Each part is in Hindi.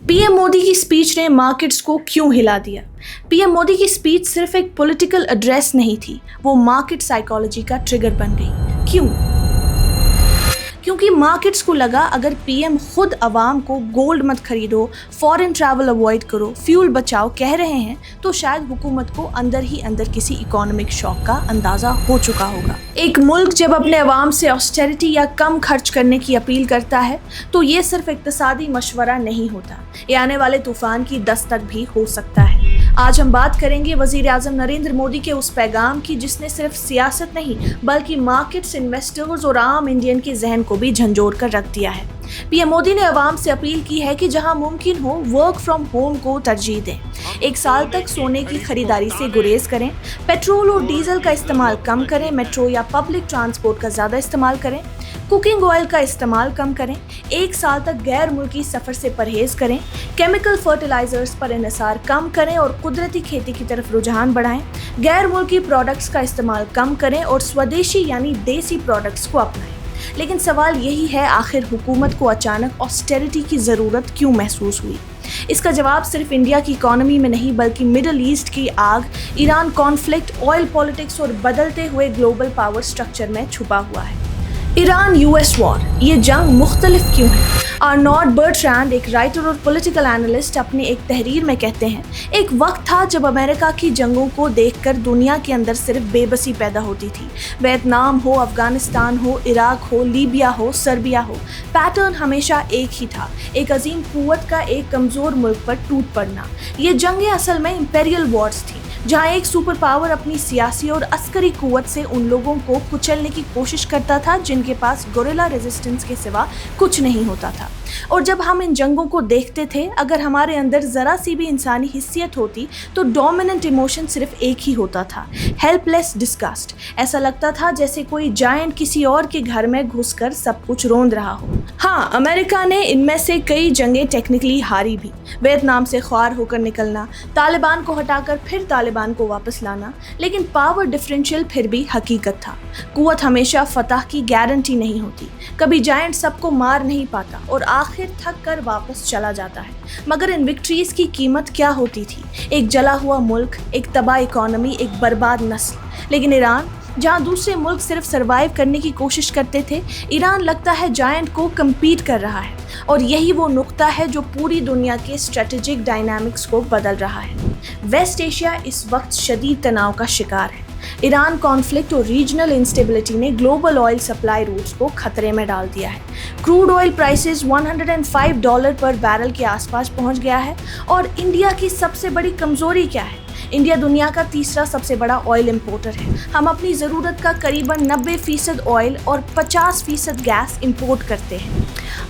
पीएम मोदी की स्पीच ने मार्केट्स को क्यों हिला दिया? पीएम मोदी की स्पीच सिर्फ एक पॉलिटिकल एड्रेस नहीं थी, वो मार्केट साइकोलॉजी का ट्रिगर बन गई। क्यों? क्योंकि मार्केट्स को लगा अगर पीएम खुद अवाम को गोल्ड मत खरीदो, फॉरेन ट्रैवल अवॉइड करो, फ्यूल बचाओ कह रहे हैं तो शायद हुकूमत को अंदर ही अंदर किसी इकोनॉमिक शॉक का अंदाजा हो चुका होगा। एक मुल्क जब अपने अवाम से ऑस्टेरिटी या कम खर्च करने की अपील करता है तो ये सिर्फ इक्तिसादी मशवरा नहीं होता, ये आने वाले तूफान की दस्तक भी हो सकता है। आज हम बात करेंगे वजीर आज़म नरेंद्र मोदी के उस पैगाम की जिसने सिर्फ सियासत नहीं बल्कि मार्केट्स, इन्वेस्टर्स और आम इंडियन के जहन को भी झंझोर कर रख दिया है। पीएम मोदी ने अवाम से अपील की है कि जहां मुमकिन हो वर्क फ्रॉम होम को तरजीह दें, 1 साल तक सोने की खरीदारी से गुरेज करें, पेट्रोल और डीजल का इस्तेमाल कम करें, मेट्रो या पब्लिक ट्रांसपोर्ट का ज़्यादा इस्तेमाल करें, कुकिंग ऑयल का इस्तेमाल कम करें, 1 साल तक गैर मुल्की सफ़र से परहेज करें, केमिकल फर्टिलाइजर्स पर इन्हिसार कम करें और कुदरती खेती की तरफ रुझान बढ़ाएं, गैर मुल्की प्रोडक्ट्स का इस्तेमाल कम करें और स्वदेशी यानी देसी प्रोडक्ट्स को अपनाएं। लेकिन सवाल यही है, आखिर हुकूमत को अचानक ऑस्टेरिटी की ज़रूरत क्यों महसूस हुई? इसका जवाब सिर्फ इंडिया की इकोनॉमी में नहीं बल्कि मिडल ईस्ट की आग, ईरान कॉन्फ्लिक्ट, ऑयल पॉलिटिक्स और बदलते हुए ग्लोबल पावर स्ट्रक्चर में छुपा हुआ है। ईरान यूएस वॉर, ये जंग मुख्तलिफ क्यों है? आर्नोल्ड बर्ट्रैंड, एक राइटर और पॉलिटिकल एनालिस्ट, अपनी एक तहरीर में कहते हैं, एक वक्त था जब अमेरिका की जंगों को देखकर दुनिया के अंदर सिर्फ बेबसी पैदा होती थी। वियतनाम हो, अफगानिस्तान हो, इराक हो, लीबिया हो, सर्बिया हो, पैटर्न हमेशा एक ही था, एक अजीम कुव्वत का एक कमज़ोर मुल्क पर टूट पड़ना। ये जंगें असल में इंपेरियल वॉर्स थी, जहां एक सुपर पावर अपनी सियासी और अस्करी कुव्वत से उन लोगों को कुचलने की कोशिश करता था जिनके पास गोरिल्ला रेजिस्टेंस के सिवा कुछ नहीं होता था। और जब हम इन जंगों को देखते थे, अगर हमारे अंदर ज़रा सी भी इंसानी हिस्सियत होती तो डोमिनेंट इमोशन सिर्फ एक ही होता था, हेल्पलेस डिस्गस्ट। ऐसा लगता था जैसे कोई जायंट किसी और के घर में घुसकर सब कुछ रोंद रहा हो। हाँ, अमेरिका ने इनमें से कई जंगें टेक्निकली हारी भी, वियतनाम से ख्वार होकर निकलना, तालिबान को हटाकर फिर तालिबान को वापस लाना, लेकिन पावर डिफरेंशियल फिर भी हकीकत था। कुव्वत हमेशा फतह की गारंटी नहीं होती, कभी जायंट सबको मार नहीं पाता और आखिर थक कर वापस चला जाता है। मगर इन विक्ट्रीज की कीमत क्या होती थी? एक जला हुआ मुल्क, एक तबाह इकोनॉमी, एक बर्बाद नस्ल। लेकिन ईरान, जहां दूसरे मुल्क सिर्फ सरवाइव करने की कोशिश करते थे, ईरान लगता है जायंट को कम्पीट कर रहा है। और यही वो नुक्ता है जो पूरी दुनिया के स्ट्रेटेजिक डायनामिक्स को बदल रहा है। वेस्ट एशिया इस वक्त शदीद तनाव का शिकार है। ईरान कॉन्फ्लिक्ट और रीजनल इंस्टेबिलिटी ने ग्लोबल ऑयल सप्लाई रूट्स को खतरे में डाल दिया है। क्रूड ऑयल प्राइसेस $105 पर बैरल के आसपास पहुंच गया है। और इंडिया की सबसे बड़ी कमजोरी क्या है? इंडिया दुनिया का तीसरा सबसे बड़ा ऑयल इंपोर्टर है। हम अपनी ज़रूरत का करीबन 90% ऑयल और 50% गैस इंपोर्ट करते हैं।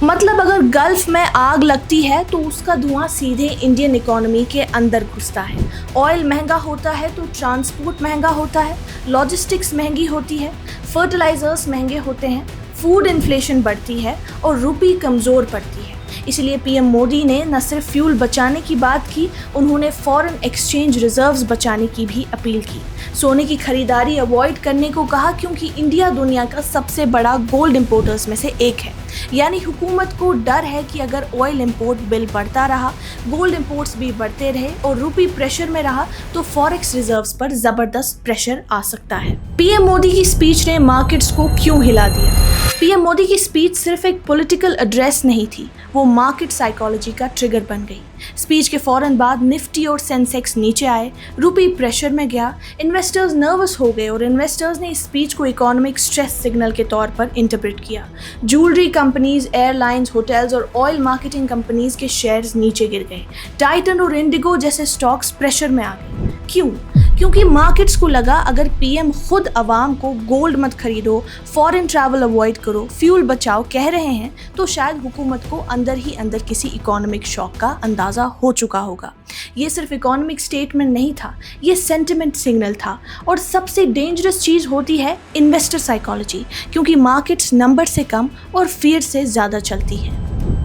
मतलब अगर गल्फ में आग लगती है तो उसका धुआं सीधे इंडियन इकोनॉमी के अंदर घुसता है। ऑयल महंगा होता है तो ट्रांसपोर्ट महंगा होता है, लॉजिस्टिक्स महंगी होती है, फर्टिलाइजर्स महंगे होते हैं, फूड इन्फ्लेशन बढ़ती है और रुपी कमज़ोर पड़ती है। इसलिए पीएम मोदी ने न सिर्फ फ्यूल बचाने की बात की, उन्होंने फॉरेन एक्सचेंज रिजर्व्स बचाने की भी अपील की। सोने की खरीदारी अवॉइड करने को कहा क्योंकि इंडिया दुनिया का सबसे बड़ा गोल्ड इंपोर्टर्स में से एक है। यानी हुकूमत को डर है कि अगर ऑयल इंपोर्ट बिल बढ़ता रहा, गोल्ड इंपोर्ट्स भी बढ़ते रहे और रुपी प्रेशर में रहा तो फॉरेक्स रिजर्व्स पर ज़बरदस्त प्रेशर आ सकता है। पीएम मोदी की स्पीच ने मार्केट्स को क्यों हिला दिया? पीएम मोदी की स्पीच सिर्फ एक पॉलिटिकल एड्रेस नहीं थी, वो मार्केट साइकोलॉजी का ट्रिगर बन गई। स्पीच के फौरन बाद निफ्टी और सेंसेक्स नीचे आए, रुपी प्रेशर में गया, इन्वेस्टर्स नर्वस हो गए और इन्वेस्टर्स ने इस स्पीच को इकोनॉमिक स्ट्रेस सिग्नल के तौर पर इंटरप्रेट किया। ज्वेलरी कंपनीज, एयरलाइंस, होटल्स और ऑयल मार्केटिंग कंपनीज के शेयर्स नीचे गिर गए। टाइटन और इंडिगो जैसे स्टॉक्स प्रेशर में आ गए। क्यों? क्योंकि मार्केट्स को लगा अगर पीएम खुद अवाम को गोल्ड मत खरीदो, फॉरेन ट्रैवल अवॉइड करो, फ्यूल बचाओ कह रहे हैं तो शायद हुकूमत को अंदर ही अंदर किसी इकोनॉमिक शॉक का अंदाज़ा हो चुका होगा। ये सिर्फ इकोनॉमिक स्टेटमेंट नहीं था, ये सेंटिमेंट सिग्नल था। और सबसे डेंजरस चीज़ होती है इन्वेस्टर साइकोलॉजी, क्योंकि मार्केट्स नंबर से कम और फियर से ज़्यादा चलती है।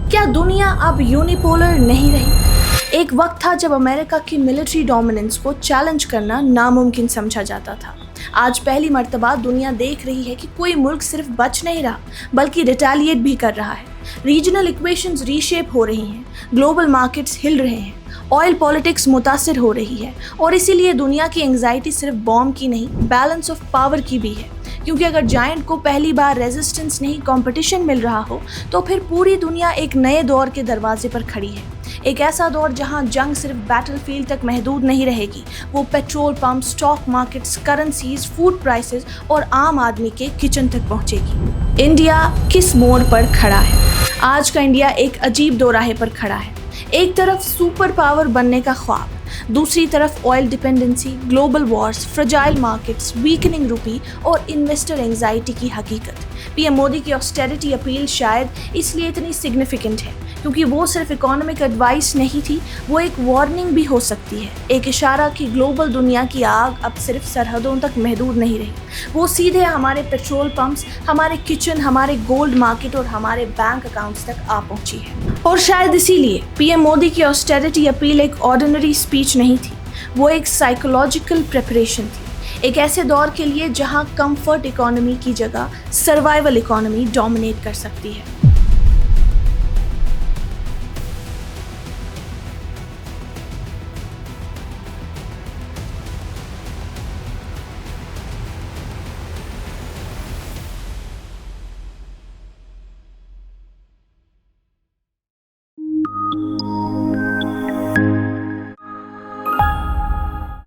क्या दुनिया अब यूनिपोलर नहीं रही? एक वक्त था जब अमेरिका की मिलिट्री डोमिनेंस को चैलेंज करना नामुमकिन समझा जाता था। आज पहली मर्तबा दुनिया देख रही है कि कोई मुल्क सिर्फ बच नहीं रहा बल्कि रिटेलिएट भी कर रहा है। रीजनल इक्वेशंस रीशेप हो रही हैं, ग्लोबल मार्केट्स हिल रहे हैं, ऑयल पॉलिटिक्स मुतासिर हो रही है और इसीलिए दुनिया की एंग्जाइटी सिर्फ बॉम्ब की नहीं, बैलेंस ऑफ पावर की भी है। क्योंकि अगर जायंट को पहली बार रेजिस्टेंस नहीं कंपटीशन मिल रहा हो तो फिर पूरी दुनिया एक नए दौर के दरवाजे पर खड़ी है। एक ऐसा दौर जहां जंग सिर्फ बैटलफील्ड तक महदूद नहीं रहेगी, वो petrol pump, stock markets, currencies, food prices और आम आदमी के किचन तक पहुंचेगी। इंडिया किस मोड़ पर खड़ा है? आज का इंडिया एक अजीब दोराहे पर खड़ा है। एक तरफ सुपर पावर बनने का ख्वाब, दूसरी तरफ oil dependency, global Wars, fragile markets, weakening रूपी और इन्वेस्टर एंजाइटी की हकीकत। पीएम मोदी की ऑस्टेरिटी अपील शायद इसलिए इतनी सिग्निफिकेंट है क्योंकि वो सिर्फ इकोनॉमिक एडवाइस नहीं थी, वो एक वार्निंग भी हो सकती है, एक इशारा कि ग्लोबल दुनिया की आग अब सिर्फ सरहदों तक महदूद नहीं रही, वो सीधे हमारे पेट्रोल पंप्स, हमारे किचन, हमारे गोल्ड मार्केट और हमारे बैंक अकाउंट्स तक आ पहुंची है। और शायद इसीलिए पीएम मोदी की ऑस्टेरिटी अपील एक ऑर्डिनरी स्पीच नहीं थी, वो एक साइकोलॉजिकल प्रिपरेशन थी, एक ऐसे दौर के लिए जहां कंफर्ट इकोनॉमी की जगह सर्वाइवल इकोनॉमी डोमिनेट कर सकती है।